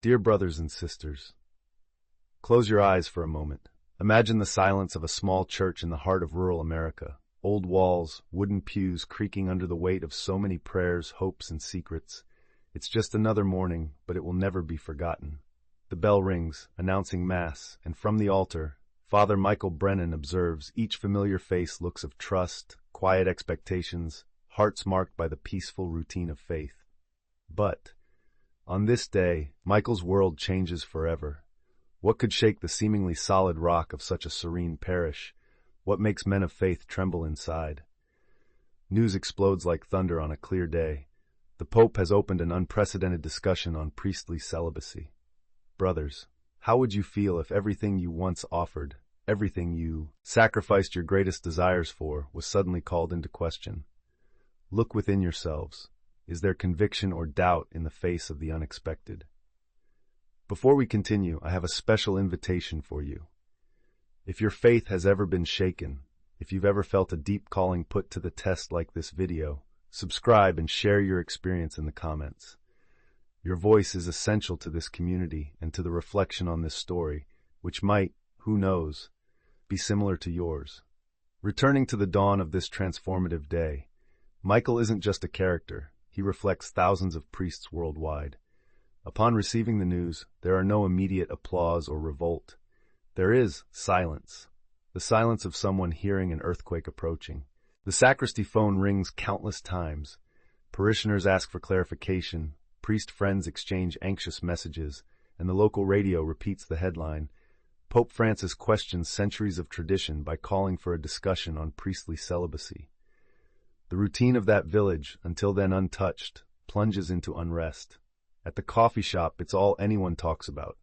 Dear brothers and sisters, close your eyes for a moment. Imagine the silence of a small church in the heart of rural America. Old walls, wooden pews creaking under the weight of so many prayers, hopes, and secrets. It's just another morning, but it will never be forgotten. The bell rings, announcing Mass, and from the altar, Father Michael Brennan observes each familiar face looks of trust, quiet expectations, hearts marked by the peaceful routine of faith. But on this day, Michael's world changes forever. What could shake the seemingly solid rock of such a serene parish? What makes men of faith tremble inside? News explodes like thunder on a clear day. The Pope has opened an unprecedented discussion on priestly celibacy. Brothers, how would you feel if everything you once offered, everything you sacrificed your greatest desires for, was suddenly called into question? Look within yourselves. Is there conviction or doubt in the face of the unexpected? Before we continue, I have a special invitation for you. If your faith has ever been shaken, if you've ever felt a deep calling put to the test like this video, subscribe and share your experience in the comments. Your voice is essential to this community and to the reflection on this story, which might, who knows, be similar to yours. Returning to the dawn of this transformative day, Michael isn't just a character. He reflects thousands of priests worldwide. Upon receiving the news, there are no immediate applause or revolt. There is silence, the silence of someone hearing an earthquake approaching. The sacristy phone rings countless times. Parishioners ask for clarification, priest friends exchange anxious messages, and the local radio repeats the headline, Pope Francis questions centuries of tradition by calling for a discussion on priestly celibacy. The routine of that village, until then untouched, plunges into unrest. At the coffee shop, it's all anyone talks about.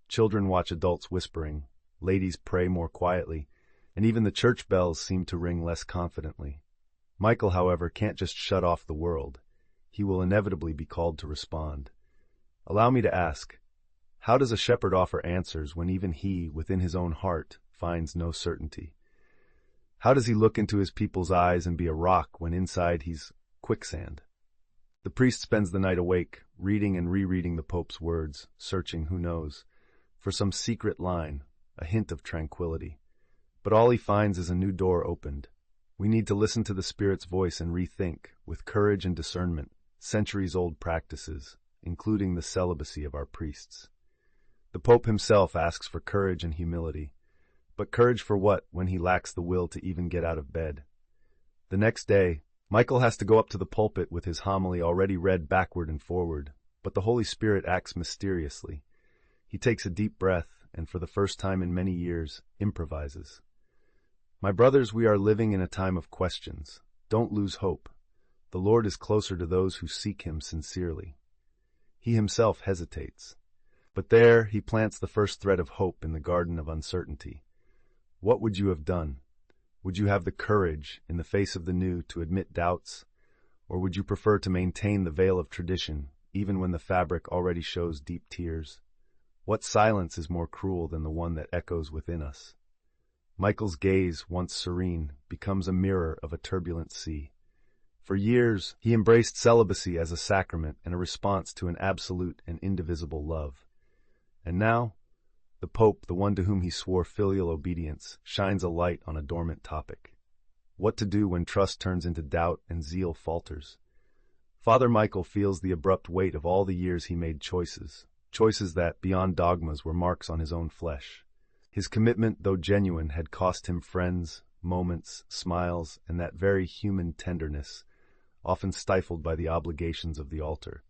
Children watch adults whispering, ladies pray more quietly, and even the church bells seem to ring less confidently. Michael, however, can't just shut off the world. He will inevitably be called to respond. Allow me to ask, how does a shepherd offer answers when even he, within his own heart, finds no certainty? How does he look into his people's eyes and be a rock when inside he's quicksand? The priest spends the night awake, reading and rereading the Pope's words, searching, who knows, for some secret line, a hint of tranquility. But all he finds is a new door opened. We need to listen to the Spirit's voice and rethink, with courage and discernment, centuries-old practices, including the celibacy of our priests. The Pope himself asks for courage and humility. But courage for what when he lacks the will to even get out of bed? The next day, Michael has to go up to the pulpit with his homily already read backward and forward, but the Holy Spirit acts mysteriously. He takes a deep breath and, for the first time in many years, improvises. My brothers, we are living in a time of questions. Don't lose hope. The Lord is closer to those who seek him sincerely. He himself hesitates. But there he plants the first thread of hope in the garden of uncertainty. What would you have done? Would you have the courage, in the face of the new, to admit doubts? Or would you prefer to maintain the veil of tradition, even when the fabric already shows deep tears? What silence is more cruel than the one that echoes within us? Michael's gaze, once serene, becomes a mirror of a turbulent sea. For years, he embraced celibacy as a sacrament and a response to an absolute and indivisible love. And now, the Pope, the one to whom he swore filial obedience, shines a light on a dormant topic. What to do when trust turns into doubt and zeal falters? Father Michael feels the abrupt weight of all the years he made choices that, beyond dogmas, were marks on his own flesh. His commitment, though genuine, had cost him friends, moments, smiles, and that very human tenderness, often stifled by the obligations of the altar.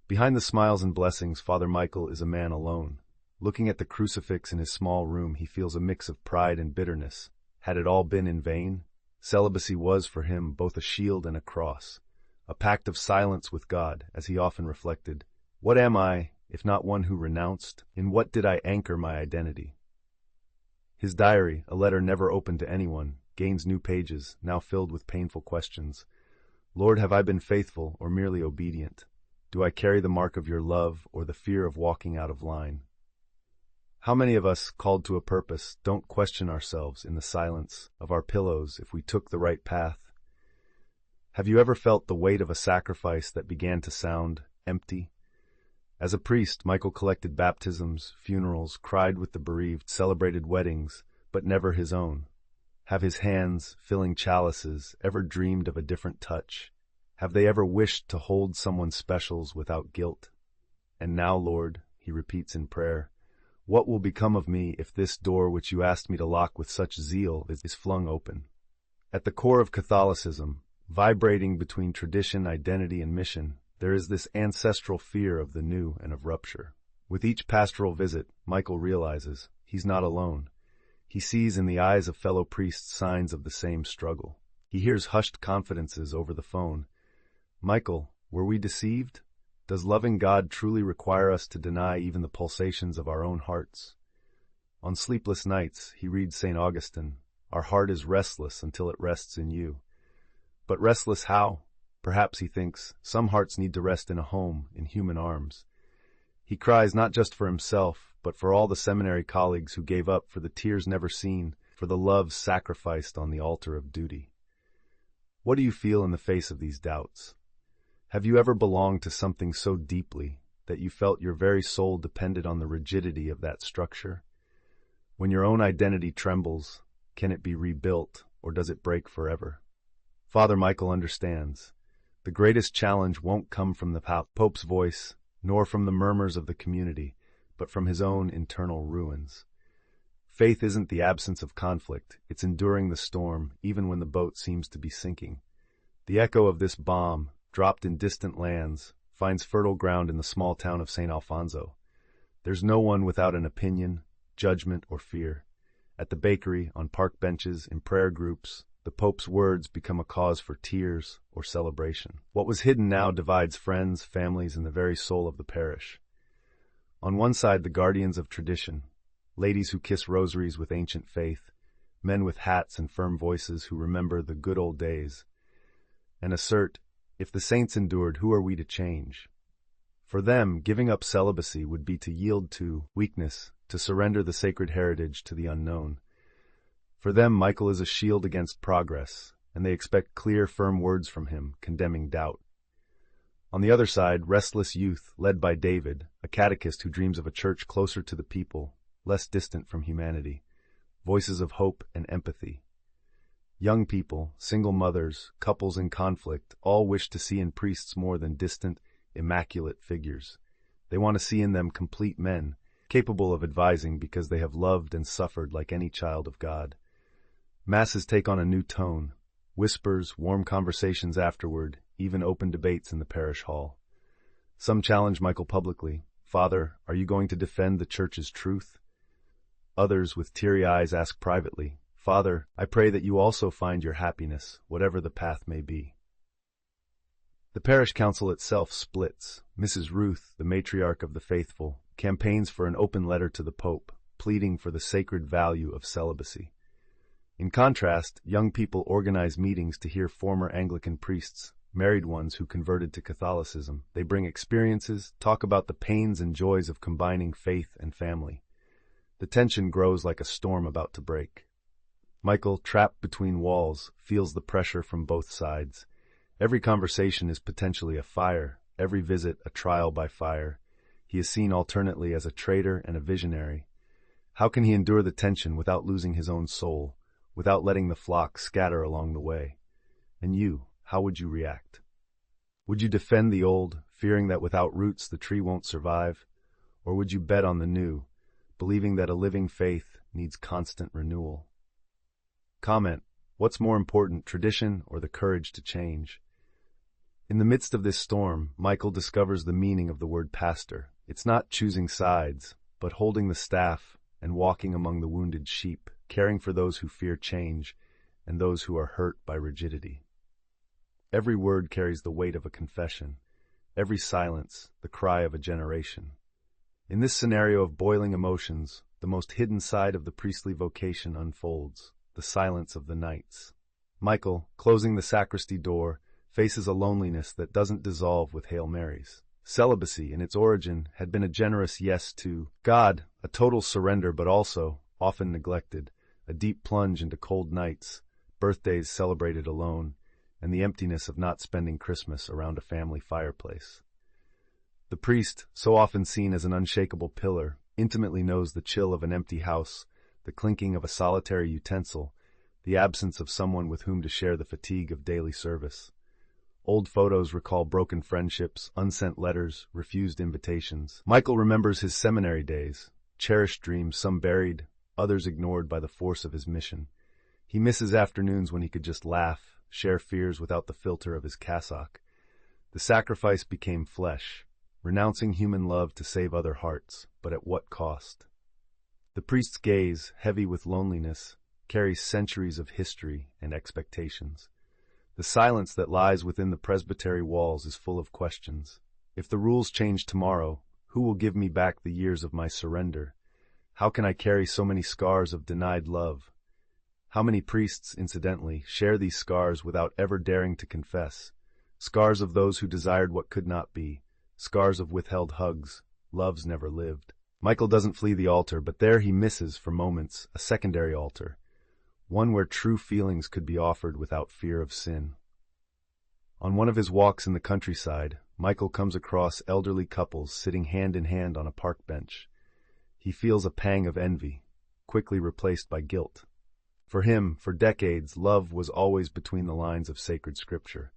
Behind the smiles and blessings, Father Michael is a man alone. Looking at the crucifix in his small room, he feels a mix of pride and bitterness. Had it all been in vain? Celibacy was, for him, both a shield and a cross, a pact of silence with God, as he often reflected. What am I, if not one who renounced? In what did I anchor my identity? His diary, a letter never opened to anyone, gains new pages, now filled with painful questions. Lord, have I been faithful or merely obedient? Do I carry the mark of your love or the fear of walking out of line? How many of us, called to a purpose, don't question ourselves in the silence of our pillows if we took the right path? Have you ever felt the weight of a sacrifice that began to sound empty? As a priest, Michael collected baptisms, funerals, cried with the bereaved, celebrated weddings, but never his own. Have his hands, filling chalices, ever dreamed of a different touch? Have they ever wished to hold someone special's without guilt? And now, Lord, he repeats in prayer, what will become of me if this door which you asked me to lock with such zeal is flung open? At the core of Catholicism, vibrating between tradition, identity, and mission, there is this ancestral fear of the new and of rupture. With each pastoral visit, Michael realizes he's not alone. He sees in the eyes of fellow priests signs of the same struggle. He hears hushed confidences over the phone. Michael, were we deceived? Does loving God truly require us to deny even the pulsations of our own hearts? On sleepless nights, he reads St. Augustine, "Our heart is restless until it rests in you." But restless how? Perhaps, he thinks, some hearts need to rest in a home, in human arms. He cries not just for himself, but for all the seminary colleagues who gave up for the tears never seen, for the love sacrificed on the altar of duty. What do you feel in the face of these doubts? Have you ever belonged to something so deeply that you felt your very soul depended on the rigidity of that structure? When your own identity trembles, can it be rebuilt, or does it break forever? Father Michael understands. The greatest challenge won't come from the Pope's voice, nor from the murmurs of the community, but from his own internal ruins. Faith isn't the absence of conflict, it's enduring the storm, even when the boat seems to be sinking. The echo of this bomb, dropped in distant lands, finds fertile ground in the small town of St. Alfonso. There's no one without an opinion, judgment, or fear. At the bakery, on park benches, in prayer groups, the Pope's words become a cause for tears or celebration. What was hidden now divides friends, families, and the very soul of the parish. On one side, the guardians of tradition, ladies who kiss rosaries with ancient faith, men with hats and firm voices who remember the good old days, and assert, if the saints endured, who are we to change? For them, giving up celibacy would be to yield to weakness, to surrender the sacred heritage to the unknown. For them, Michael is a shield against progress, and they expect clear, firm words from him, condemning doubt. On the other side, restless youth, led by David, a catechist who dreams of a church closer to the people, less distant from humanity, voices of hope and empathy. Young people, single mothers, couples in conflict, all wish to see in priests more than distant, immaculate figures. They want to see in them complete men, capable of advising because they have loved and suffered like any child of God. Masses take on a new tone, whispers, warm conversations afterward, even open debates in the parish hall. Some challenge Michael publicly. Father, are you going to defend the Church's truth? Others, with teary eyes, ask privately, Father, I pray that you also find your happiness, whatever the path may be. The parish council itself splits. Mrs. Ruth, the matriarch of the faithful, campaigns for an open letter to the Pope, pleading for the sacred value of celibacy. In contrast, young people organize meetings to hear former Anglican priests, married ones who converted to Catholicism. They bring experiences, talk about the pains and joys of combining faith and family. The tension grows like a storm about to break. Michael, trapped between walls, feels the pressure from both sides. Every conversation is potentially a fire, every visit a trial by fire. He is seen alternately as a traitor and a visionary. How can he endure the tension without losing his own soul, without letting the flock scatter along the way? And you, how would you react? Would you defend the old, fearing that without roots the tree won't survive? Or would you bet on the new, believing that a living faith needs constant renewal? Comment, what's more important, tradition or the courage to change? In the midst of this storm, Michael discovers the meaning of the word pastor. It's not choosing sides, but holding the staff and walking among the wounded sheep, caring for those who fear change and those who are hurt by rigidity. Every word carries the weight of a confession, every silence the cry of a generation. In this scenario of boiling emotions, the most hidden side of the priestly vocation unfolds, the silence of the nights. Michael, closing the sacristy door, faces a loneliness that doesn't dissolve with Hail Marys. Celibacy, in its origin, had been a generous yes to God, a total surrender, but also, often neglected, a deep plunge into cold nights, birthdays celebrated alone, and the emptiness of not spending Christmas around a family fireplace. The priest, so often seen as an unshakable pillar, intimately knows the chill of an empty house, the clinking of a solitary utensil, the absence of someone with whom to share the fatigue of daily service. Old photos recall broken friendships, unsent letters, refused invitations. Michael remembers his seminary days, cherished dreams, some buried, others ignored by the force of his mission. He misses afternoons when he could just laugh, share fears without the filter of his cassock. The sacrifice became flesh, renouncing human love to save other hearts, but at what cost? The priest's gaze, heavy with loneliness, carries centuries of history and expectations. The silence that lies within the presbytery walls is full of questions. If the rules change tomorrow, who will give me back the years of my surrender? How can I carry so many scars of denied love? How many priests, incidentally, share these scars without ever daring to confess? Scars of those who desired what could not be, scars of withheld hugs, loves never lived. Michael doesn't flee the altar, but there he misses, for moments, a secondary altar, one where true feelings could be offered without fear of sin. On one of his walks in the countryside, Michael comes across elderly couples sitting hand in hand on a park bench. He feels a pang of envy, quickly replaced by guilt. For him, for decades, love was always between the lines of sacred scripture.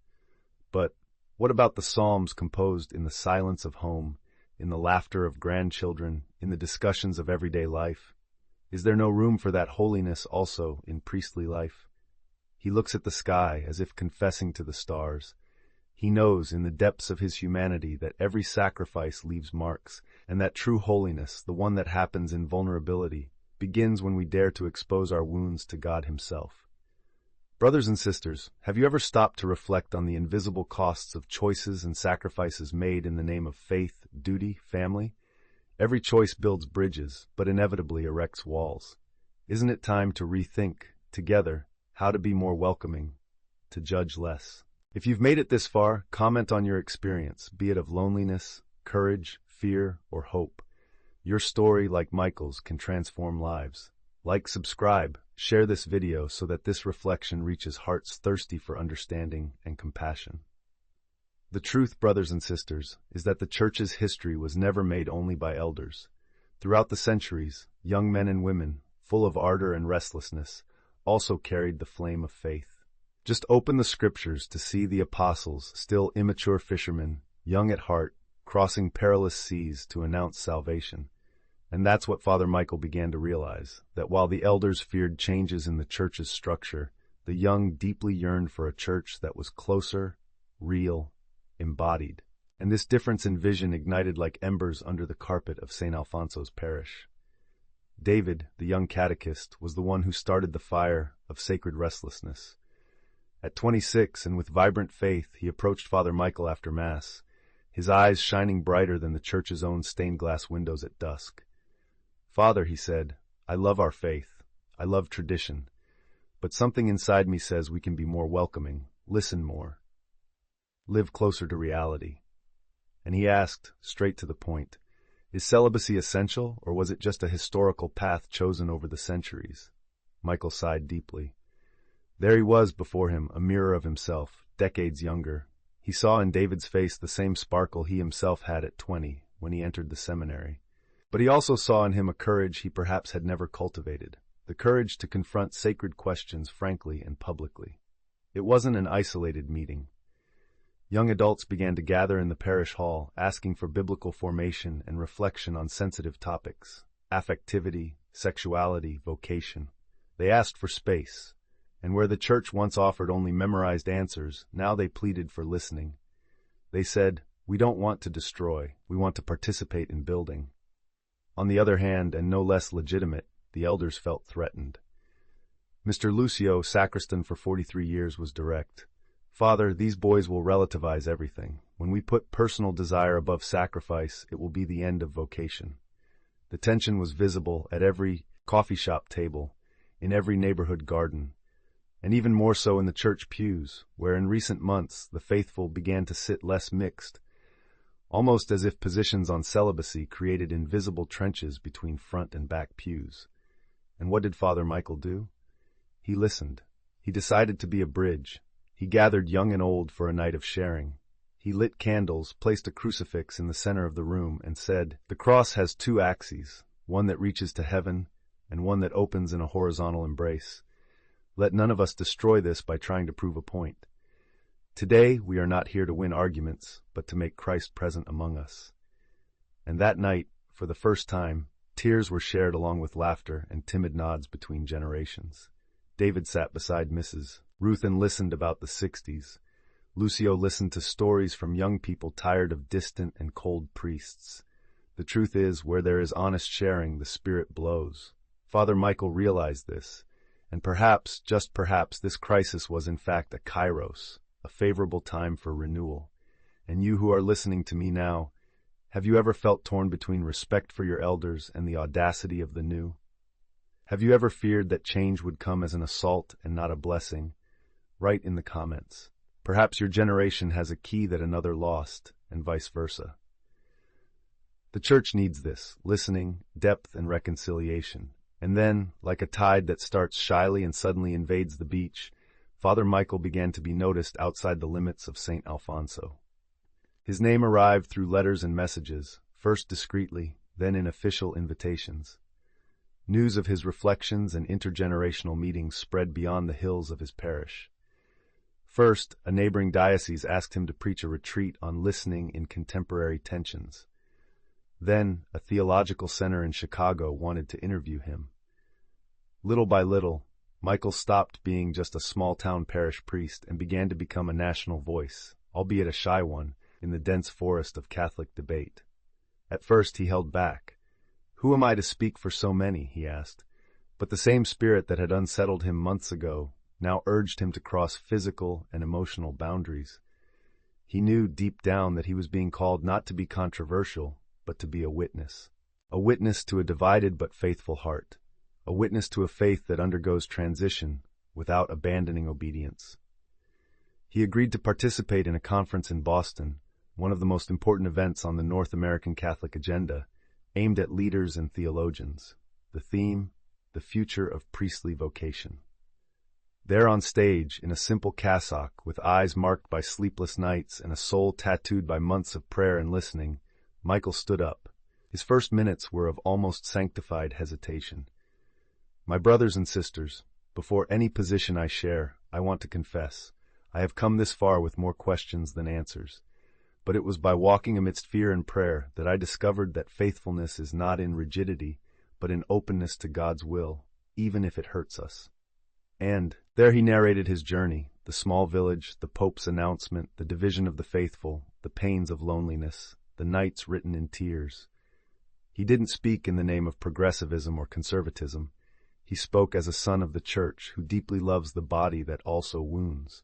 But what about the psalms composed in the silence of home, in the laughter of grandchildren, in the discussions of everyday life? Is there no room for that holiness also in priestly life? He looks at the sky as if confessing to the stars. He knows in the depths of his humanity that every sacrifice leaves marks, and that true holiness, the one that happens in vulnerability, begins when we dare to expose our wounds to God Himself. Brothers and sisters, have you ever stopped to reflect on the invisible costs of choices and sacrifices made in the name of faith, duty, family? Every choice builds bridges, but inevitably erects walls. Isn't it time to rethink, together, how to be more welcoming, to judge less? If you've made it this far, comment on your experience, be it of loneliness, courage, fear, or hope. Your story, like Michael's, can transform lives. Like, subscribe, share this video so that this reflection reaches hearts thirsty for understanding and compassion. The truth, brothers and sisters, is that the Church's history was never made only by elders. Throughout the centuries, young men and women, full of ardor and restlessness, also carried the flame of faith. Just open the scriptures to see the apostles, still immature fishermen, young at heart, crossing perilous seas to announce salvation. And that's what Father Michael began to realize, that while the elders feared changes in the Church's structure, the young deeply yearned for a church that was closer, real, embodied. And this difference in vision ignited like embers under the carpet of St. Alfonso's parish. David, the young catechist, was the one who started the fire of sacred restlessness. At 26, and with vibrant faith, he approached Father Michael after Mass, his eyes shining brighter than the Church's own stained-glass windows at dusk. "Father," he said, "I love our faith. I love tradition. But something inside me says we can be more welcoming, listen more, live closer to reality." And he asked, straight to the point, "Is celibacy essential, or was it just a historical path chosen over the centuries?" Michael sighed deeply. There he was before him, a mirror of himself, decades younger. He saw in David's face the same sparkle he himself had at 20, when he entered the seminary. But he also saw in him a courage he perhaps had never cultivated, the courage to confront sacred questions frankly and publicly. It wasn't an isolated meeting. Young adults began to gather in the parish hall, asking for biblical formation and reflection on sensitive topics, affectivity, sexuality, vocation. They asked for space, and where the Church once offered only memorized answers, now they pleaded for listening. They said, "We don't want to destroy, we want to participate in building." On the other hand, and no less legitimate, the elders felt threatened. Mr. Lucio, sacristan for 43 years, was direct. "Father, these boys will relativize everything. When we put personal desire above sacrifice, it will be the end of vocation." The tension was visible at every coffee shop table, in every neighborhood garden, and even more so in the church pews, where in recent months the faithful began to sit less mixed, almost as if positions on celibacy created invisible trenches between front and back pews. And what did Father Michael do? He listened. He decided to be a bridge. He gathered young and old for a night of sharing. He lit candles, placed a crucifix in the center of the room, and said, "The cross has two axes, one that reaches to heaven and one that opens in a horizontal embrace. Let none of us destroy this by trying to prove a point. Today, we are not here to win arguments, but to make Christ present among us." And that night, for the first time, tears were shared along with laughter and timid nods between generations. David sat beside Mrs. Ruth and listened about the 60s. Lucio listened to stories from young people tired of distant and cold priests. The truth is, where there is honest sharing, the Spirit blows. Father Michael realized this, and perhaps, just perhaps, this crisis was in fact a kairos, a favorable time for renewal. And you who are listening to me now, have you ever felt torn between respect for your elders and the audacity of the new? Have you ever feared that change would come as an assault and not a blessing? Write in the comments. Perhaps your generation has a key that another lost, and vice versa. The Church needs this, listening, depth, and reconciliation. And then, like a tide that starts shyly and suddenly invades the beach, Father Michael began to be noticed outside the limits of St. Alfonso. His name arrived through letters and messages, first discreetly, then in official invitations. News of his reflections and intergenerational meetings spread beyond the hills of his parish. First, a neighboring diocese asked him to preach a retreat on listening in contemporary tensions. Then, a theological center in Chicago wanted to interview him. Little by little, Michael stopped being just a small-town parish priest and began to become a national voice, albeit a shy one, in the dense forest of Catholic debate. At first, he held back. "Who am I to speak for so many?" he asked. But the same spirit that had unsettled him months ago now urged him to cross physical and emotional boundaries. He knew deep down that he was being called not to be controversial, but to be a witness to a divided but faithful heart, a witness to a faith that undergoes transition without abandoning obedience. He agreed to participate in a conference in Boston, one of the most important events on the North American Catholic agenda, aimed at leaders and theologians. The theme, the future of priestly vocation. There on stage, in a simple cassock, with eyes marked by sleepless nights and a soul tattooed by months of prayer and listening, Michael stood up. His first minutes were of almost sanctified hesitation. "My brothers and sisters, before any position I share, I want to confess, I have come this far with more questions than answers. But it was by walking amidst fear and prayer that I discovered that faithfulness is not in rigidity, but in openness to God's will, even if it hurts us." And there he narrated his journey, the small village, the Pope's announcement, the division of the faithful, the pains of loneliness, the nights written in tears. He didn't speak in the name of progressivism or conservatism. He spoke as a son of the Church who deeply loves the body that also wounds.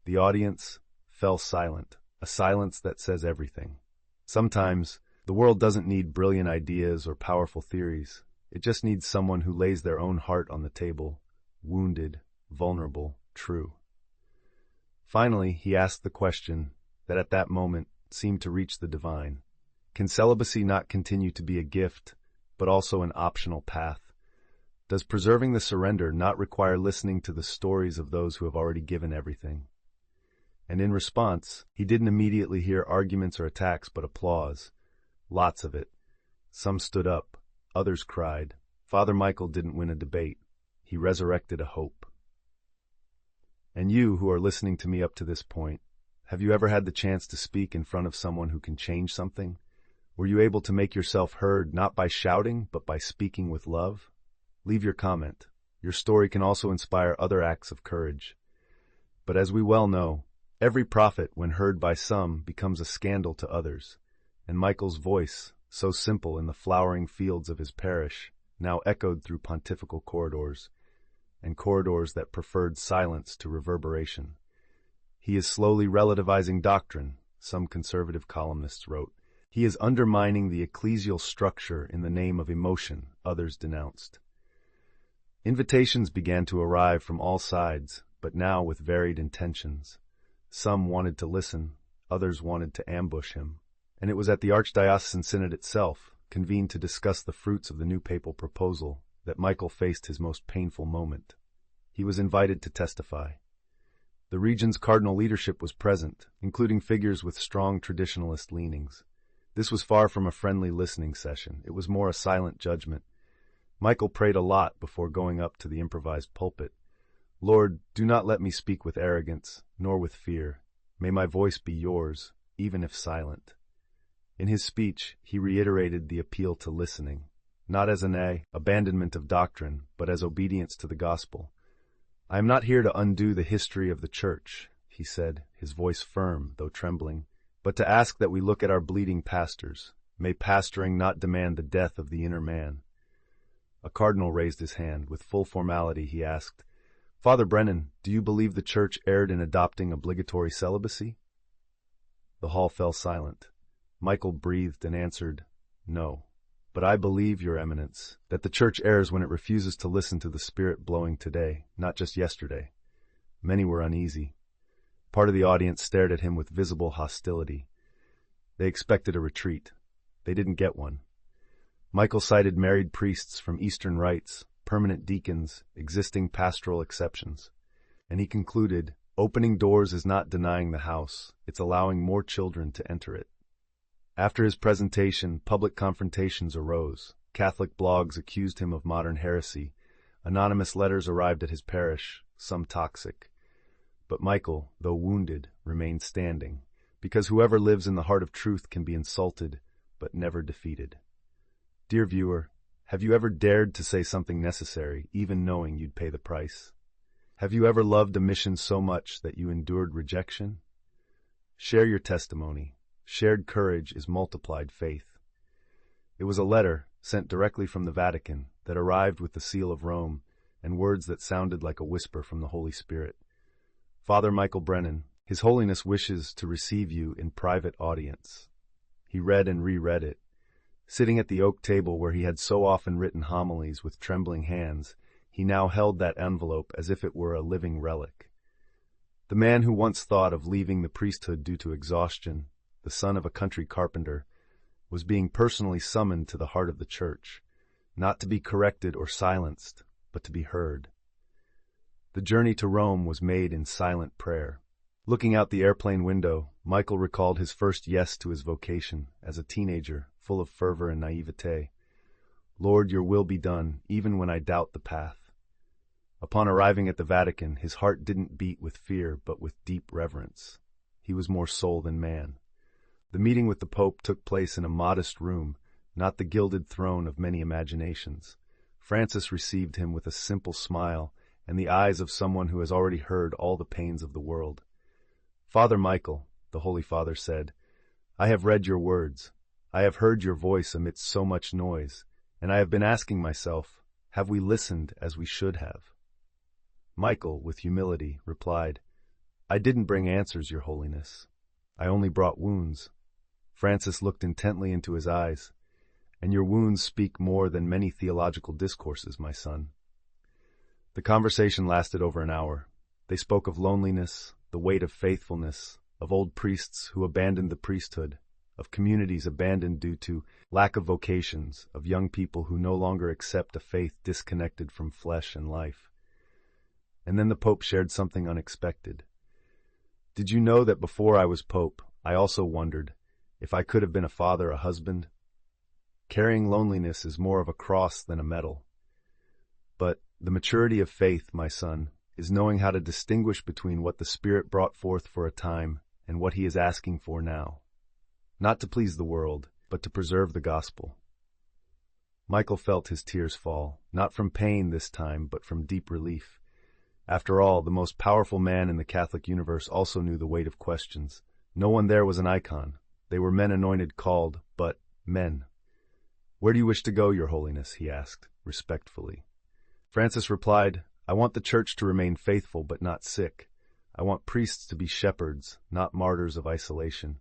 The audience fell silent, a silence that says everything. Sometimes, the world doesn't need brilliant ideas or powerful theories. It just needs someone who lays their own heart on the table, wounded, vulnerable, true. Finally, he asked the question that at that moment seemed to reach the divine. Can celibacy not continue to be a gift, but also an optional path? Does preserving the surrender not require listening to the stories of those who have already given everything? And in response, he didn't immediately hear arguments or attacks, but applause. Lots of it. Some stood up, others cried. Father Michael didn't win a debate. He resurrected a hope. And you who are listening to me up to this point, have you ever had the chance to speak in front of someone who can change something? Were you able to make yourself heard not by shouting, but by speaking with love? Leave your comment. Your story can also inspire other acts of courage. But as we well know, every prophet, when heard by some, becomes a scandal to others. And Michael's voice, so simple in the flowering fields of his parish, now echoed through pontifical corridors, and corridors that preferred silence to reverberation. He is slowly relativizing doctrine, some conservative columnists wrote. He is undermining the ecclesial structure in the name of emotion, others denounced. Invitations began to arrive from all sides, but now with varied intentions. Some wanted to listen, others wanted to ambush him. And it was at the Archdiocesan Synod itself, convened to discuss the fruits of the new papal proposal, that Michael faced his most painful moment. He was invited to testify. The region's cardinal leadership was present, including figures with strong traditionalist leanings. This was far from a friendly listening session. It was more a silent judgment. Michael prayed a lot before going up to the improvised pulpit. Lord, do not let me speak with arrogance, nor with fear. May my voice be yours, even if silent. In his speech, he reiterated the appeal to listening, not as an abandonment of doctrine, but as obedience to the gospel. I am not here to undo the history of the Church, he said, his voice firm, though trembling, but to ask that we look at our bleeding pastors. May pastoring not demand the death of the inner man. A cardinal raised his hand. With full formality, he asked, Father Brennan, do you believe the Church erred in adopting obligatory celibacy? The hall fell silent. Michael breathed and answered, No. But I believe, Your Eminence, that the Church errs when it refuses to listen to the Spirit blowing today, not just yesterday. Many were uneasy. Part of the audience stared at him with visible hostility. They expected a retreat. They didn't get one. Michael cited married priests from Eastern rites, permanent deacons, existing pastoral exceptions. And he concluded, opening doors is not denying the house, it's allowing more children to enter it. After his presentation, public confrontations arose. Catholic blogs accused him of modern heresy. Anonymous letters arrived at his parish, some toxic. But Michael, though wounded, remained standing, because whoever lives in the heart of truth can be insulted, but never defeated. Dear viewer, have you ever dared to say something necessary, even knowing you'd pay the price? Have you ever loved a mission so much that you endured rejection? Share your testimony. Shared courage is multiplied faith. It was a letter, sent directly from the Vatican, that arrived with the seal of Rome, and words that sounded like a whisper from the Holy Spirit. Father Michael Brennan, His Holiness wishes to receive you in private audience. He read and reread it. Sitting at the oak table where he had so often written homilies with trembling hands, he now held that envelope as if it were a living relic. The man who once thought of leaving the priesthood due to exhaustion, the son of a country carpenter, was being personally summoned to the heart of the Church, not to be corrected or silenced, but to be heard. The journey to Rome was made in silent prayer. Looking out the airplane window, Michael recalled his first yes to his vocation as a teenager, full of fervor and naivete. Lord, your will be done, even when I doubt the path. Upon arriving at the Vatican, his heart didn't beat with fear, but with deep reverence. He was more soul than man. The meeting with the Pope took place in a modest room, not the gilded throne of many imaginations. Francis received him with a simple smile and the eyes of someone who has already heard all the pains of the world. Father Michael, the Holy Father said, I have read your words. I have heard your voice amidst so much noise, and I have been asking myself, have we listened as we should have? Michael, with humility, replied, I didn't bring answers, Your Holiness. I only brought wounds. Francis looked intently into his eyes. And your wounds speak more than many theological discourses, my son. The conversation lasted over an hour. They spoke of loneliness, the weight of faithfulness, of old priests who abandoned the priesthood, of communities abandoned due to lack of vocations, of young people who no longer accept a faith disconnected from flesh and life. And then the Pope shared something unexpected. Did you know that before I was Pope, I also wondered if I could have been a father, a husband? Carrying loneliness is more of a cross than a medal. But the maturity of faith, my son, is knowing how to distinguish between what the Spirit brought forth for a time and what He is asking for now. Not to please the world, but to preserve the gospel. Michael felt his tears fall, not from pain this time, but from deep relief. After all, the most powerful man in the Catholic universe also knew the weight of questions. No one there was an icon. They were men anointed, called, but men. Where do you wish to go, Your Holiness? He asked, respectfully. Francis replied, I want the Church to remain faithful but not sick. I want priests to be shepherds, not martyrs of isolation.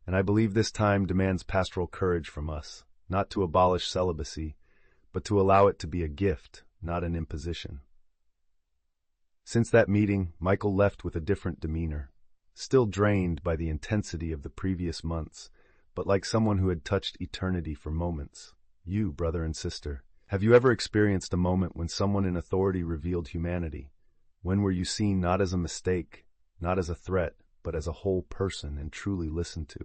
And I believe this time demands pastoral courage from us, not to abolish celibacy, but to allow it to be a gift, not an imposition. Since that meeting, Michael left with a different demeanor, still drained by the intensity of the previous months, but like someone who had touched eternity for moments. You, brother and sister, have you ever experienced a moment when someone in authority revealed humanity? When were you seen not as a mistake, not as a threat, but as a whole person and truly listened to.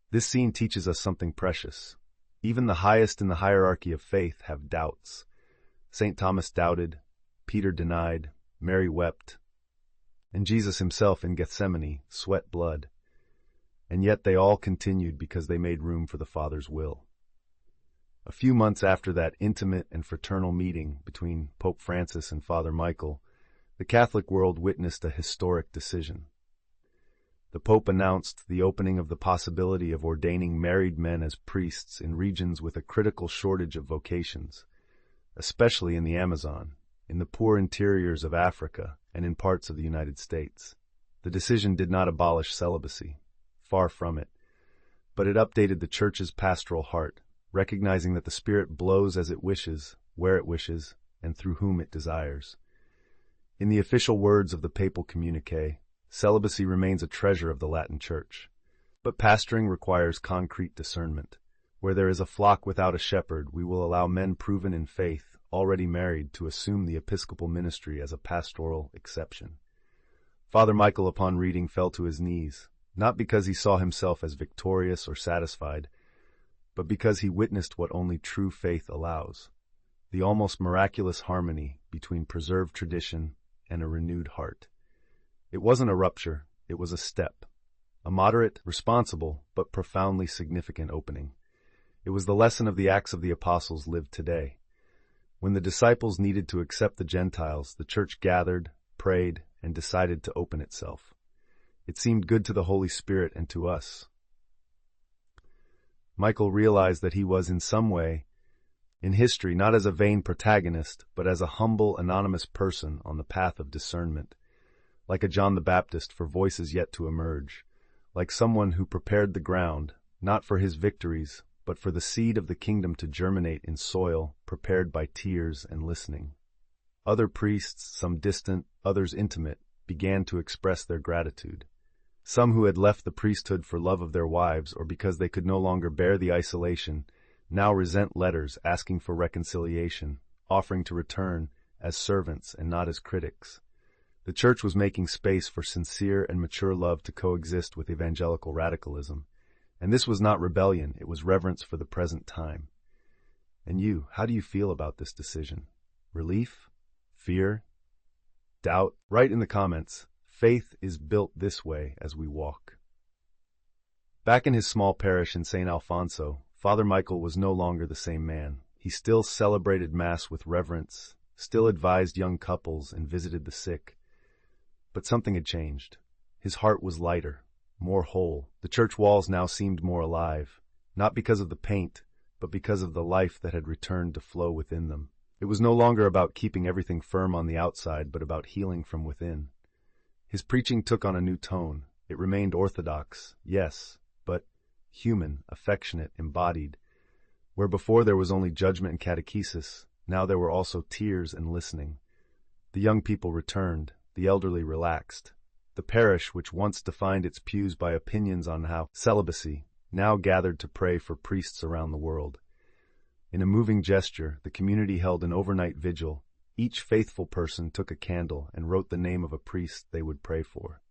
This scene teaches us something precious. Even the highest in the hierarchy of faith have doubts. St. Thomas doubted, Peter denied, Mary wept, and Jesus himself in Gethsemane sweat blood. And yet they all continued because they made room for the Father's will. A few months after that intimate and fraternal meeting between Pope Francis and Father Michael, the Catholic world witnessed a historic decision. The Pope announced the opening of the possibility of ordaining married men as priests in regions with a critical shortage of vocations, especially in the Amazon, in the poor interiors of Africa, and in parts of the United States. The decision did not abolish celibacy, far from it, but it updated the Church's pastoral heart, recognizing that the Spirit blows as it wishes, where it wishes, and through whom it desires. In the official words of the papal communique, celibacy remains a treasure of the Latin Church. But pastoring requires concrete discernment. Where there is a flock without a shepherd, we will allow men proven in faith, already married, to assume the episcopal ministry as a pastoral exception. Father Michael, upon reading, fell to his knees, not because he saw himself as victorious or satisfied, but because he witnessed what only true faith allows, the almost miraculous harmony between preserved tradition and a renewed heart. It wasn't a rupture, it was a step, a moderate, responsible, but profoundly significant opening. It was the lesson of the Acts of the Apostles lived today. When the disciples needed to accept the Gentiles, the Church gathered, prayed, and decided to open itself. It seemed good to the Holy Spirit and to us. Michael realized that he was in some way in history not as a vain protagonist, but as a humble, anonymous person on the path of discernment, like a John the Baptist for voices yet to emerge, like someone who prepared the ground, not for his victories, but for the seed of the kingdom to germinate in soil prepared by tears and listening. Other priests, some distant, others intimate, began to express their gratitude. Some who had left the priesthood for love of their wives or because they could no longer bear the isolation now resent letters asking for reconciliation, offering to return as servants and not as critics. The Church was making space for sincere and mature love to coexist with evangelical radicalism. And this was not rebellion, it was reverence for the present time. And you, how do you feel about this decision? Relief? Fear? Doubt? Write in the comments. Faith is built this way as we walk. Back in his small parish in St. Alfonso, Father Michael was no longer the same man. He still celebrated Mass with reverence, still advised young couples and visited the sick. But something had changed. His heart was lighter, more whole. The church walls now seemed more alive, not because of the paint, but because of the life that had returned to flow within them. It was no longer about keeping everything firm on the outside, but about healing from within. His preaching took on a new tone. It remained orthodox, yes, but human, affectionate, embodied. Where before there was only judgment and catechesis, now there were also tears and listening. The young people returned, the elderly relaxed. The parish, which once defined its pews by opinions on celibacy, now gathered to pray for priests around the world. In a moving gesture, the community held an overnight vigil. Each faithful person took a candle and wrote the name of a priest they would pray for.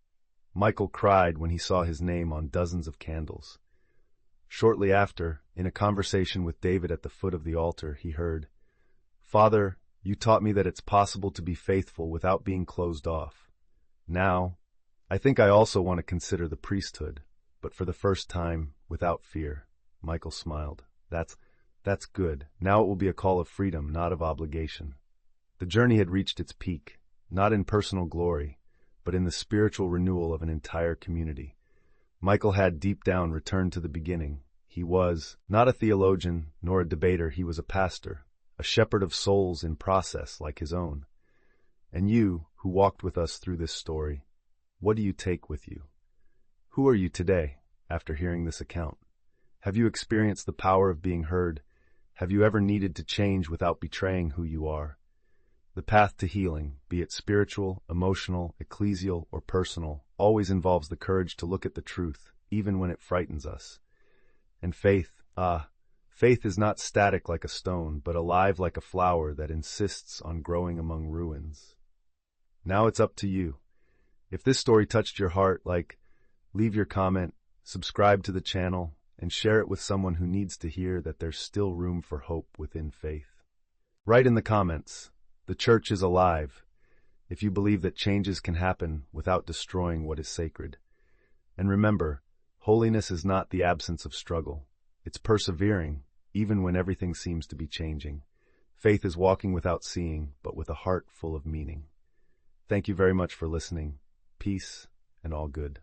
Michael cried when he saw his name on dozens of candles. Shortly after, in a conversation with David at the foot of the altar, he heard, "Father, you taught me that it's possible to be faithful without being closed off. Now, I think I also want to consider the priesthood, but for the first time, without fear." Michael smiled. That's good. Now it will be a call of freedom, not of obligation. The journey had reached its peak, not in personal glory, but in the spiritual renewal of an entire community. Michael had deep down returned to the beginning. He was not a theologian nor a debater, he was a pastor, a shepherd of souls in process like his own. And you, who walked with us through this story, what do you take with you? Who are you today, after hearing this account? Have you experienced the power of being heard? Have you ever needed to change without betraying who you are? The path to healing, be it spiritual, emotional, ecclesial, or personal, always involves the courage to look at the truth, even when it frightens us. And faith, faith is not static like a stone, but alive like a flower that insists on growing among ruins. Now it's up to you. If this story touched your heart, leave your comment, subscribe to the channel, and share it with someone who needs to hear that there's still room for hope within faith. Write in the comments, "The church is alive," if you believe that changes can happen without destroying what is sacred. And remember, holiness is not the absence of struggle. It's persevering, even when everything seems to be changing. Faith is walking without seeing, but with a heart full of meaning. Thank you very much for listening. Peace and all good.